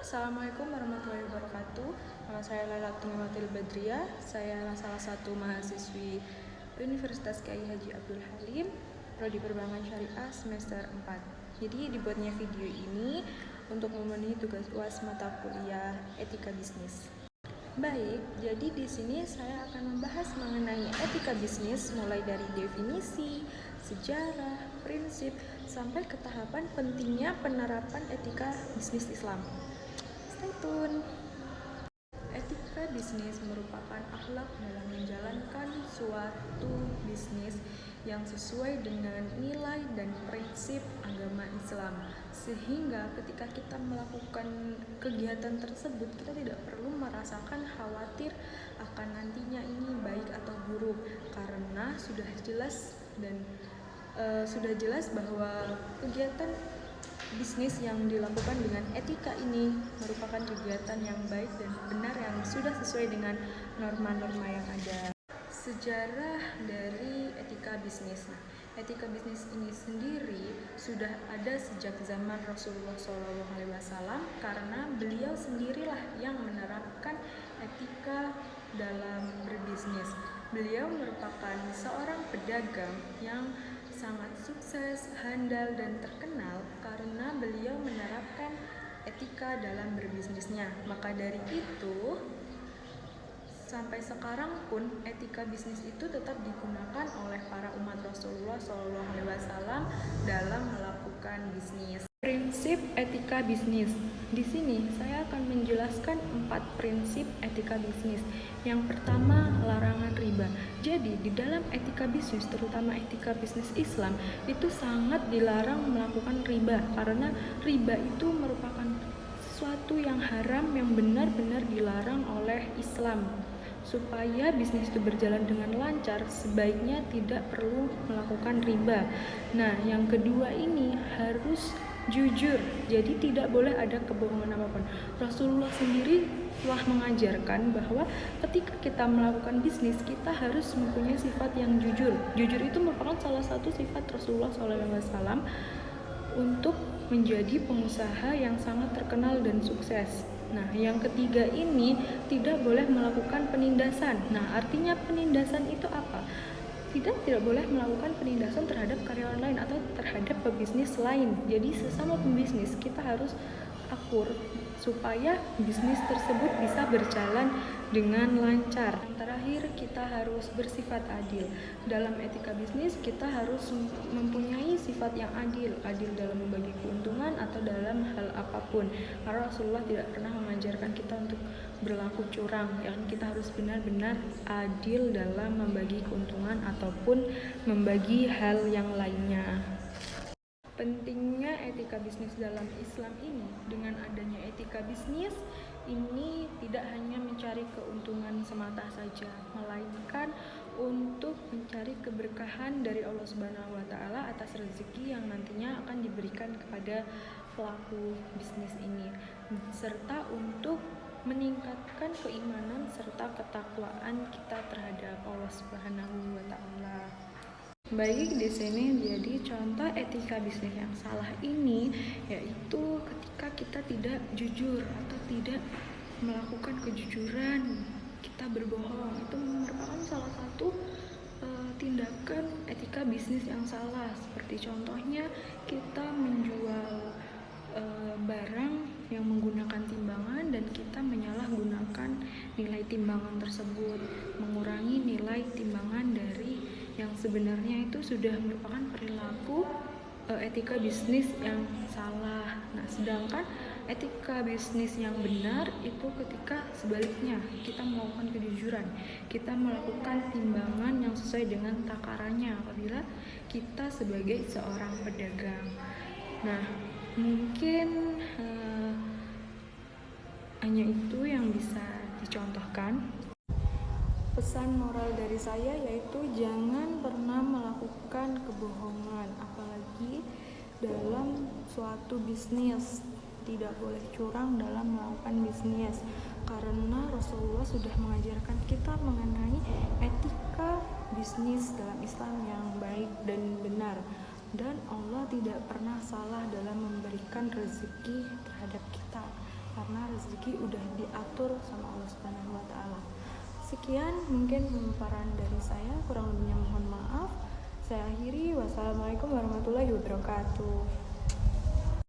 Assalamualaikum warahmatullahi wabarakatuh. Nama saya Laila Tumiwatil Badriah. Saya salah satu mahasiswi Universitas Kyai Haji Abdul Halim, Prodi Perbankan Syariah semester 4. Jadi dibuatnya video ini untuk memenuhi tugas UAS mata kuliah Etika Bisnis. Baik, jadi di sini saya akan membahas mengenai etika bisnis mulai dari definisi, sejarah, prinsip, sampai ke tahapan pentingnya penerapan etika bisnis Islam. Stay tune. Etika bisnis merupakan akhlak dalam menjalankan suatu bisnis yang sesuai dengan nilai dan prinsip agama Islam, sehingga ketika kita melakukan kegiatan tersebut kita tidak perlu merasakan khawatir akan nantinya ini baik atau buruk, karena sudah jelas bahwa kegiatan bisnis yang dilakukan dengan etika ini merupakan kegiatan yang baik dan benar yang sudah sesuai dengan norma-norma yang ada. Sejarah dari etika bisnis. Etika bisnis ini sendiri sudah ada sejak zaman Rasulullah SAW, karena beliau sendirilah yang menerapkan etika dalam berbisnis. Beliau merupakan seorang pedagang yang sangat sukses, handal, dan terkenal karena beliau menerapkan etika dalam berbisnisnya. Maka dari itu, sampai sekarang pun etika bisnis itu tetap digunakan oleh para umat Rasulullah SAW dalam melakukan bisnis. Prinsip etika bisnis. Di sini saya akan menjelaskan 4 prinsip etika bisnis. Yang pertama, larangan riba. Jadi di dalam etika bisnis, terutama etika bisnis Islam, itu sangat dilarang melakukan riba, karena riba itu merupakan sesuatu yang haram yang benar-benar dilarang oleh Islam. Supaya bisnis itu berjalan dengan lancar, sebaiknya tidak perlu melakukan riba. Nah, yang kedua ini harus jujur, jadi tidak boleh ada kebohongan apapun. Rasulullah sendiri telah mengajarkan bahwa ketika kita melakukan bisnis, kita harus mempunyai sifat yang jujur. Jujur itu merupakan salah satu sifat Rasulullah SAW untuk menjadi pengusaha yang sangat terkenal dan sukses. Nah, yang ketiga ini tidak boleh melakukan penindasan. Nah, artinya penindasan itu apa? Tidak boleh melakukan penindasan terhadap karyawan lain atau terhadap pebisnis lain. Jadi sesama pembisnis kita harus akur supaya bisnis tersebut bisa berjalan dengan lancar. Yang terakhir, kita harus bersifat adil. Dalam etika bisnis kita harus mempunyai sifat yang adil dalam membagi keuntungan atau dalam hal apapun. Karena Rasulullah tidak pernah mengajarkan kita untuk berlaku curang, kita harus benar-benar adil dalam membagi keuntungan ataupun membagi hal yang lainnya. Pentingnya etika bisnis dalam Islam ini, dengan adanya etika bisnis ini tidak hanya mencari keuntungan semata saja, melainkan untuk mencari keberkahan dari Allah Subhanahu wa Ta'ala atas rezeki yang nantinya akan diberikan kepada pelaku bisnis ini, serta untuk meningkatkan keimanan serta ketakwaan kita terhadap Allah Subhanahu wa Ta'ala. Baik, di sini jadi contoh etika bisnis yang salah ini yaitu ketika kita tidak jujur atau tidak melakukan kejujuran, kita berbohong. Itu merupakan salah satu tindakan etika bisnis yang salah. Seperti contohnya kita menjual barang yang menggunakan timbangan dan kita menyalahgunakan nilai timbangan tersebut, mengurangi nilai timbangan dari yang sebenarnya itu sudah merupakan perilaku etika bisnis yang salah. Nah, sedangkan etika bisnis yang benar itu ketika sebaliknya, kita melakukan kejujuran, kita melakukan timbangan yang sesuai dengan takarannya apabila kita sebagai seorang pedagang. Nah, mungkin hanya itu yang bisa dicontohkan. Pesan moral dari saya yaitu jangan pernah melakukan kebohongan, apalagi dalam suatu bisnis. Tidak boleh curang dalam melakukan bisnis, karena Rasulullah sudah mengajarkan kita mengenai etika bisnis dalam Islam yang baik dan benar. Dan Allah tidak pernah salah dalam memberikan rezeki terhadap kita, karena rezeki udah diatur sama Allah Subhanahu wa taala. Sekian mungkin pemaparan dari saya, kurang lebihnya mohon maaf. Saya akhiri. Wassalamualaikum warahmatullahi wabarakatuh.